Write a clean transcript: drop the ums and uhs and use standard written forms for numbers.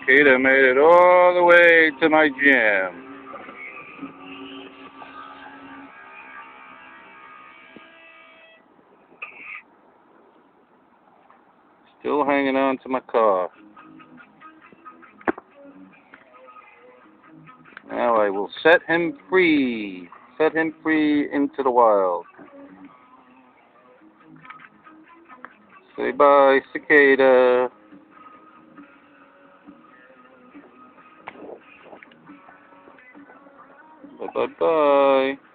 Cicada made it all the way to my gym. Still hanging on to my car. Now I will set him free. Set him free into the wild. Say bye, cicada. Bye bye bye.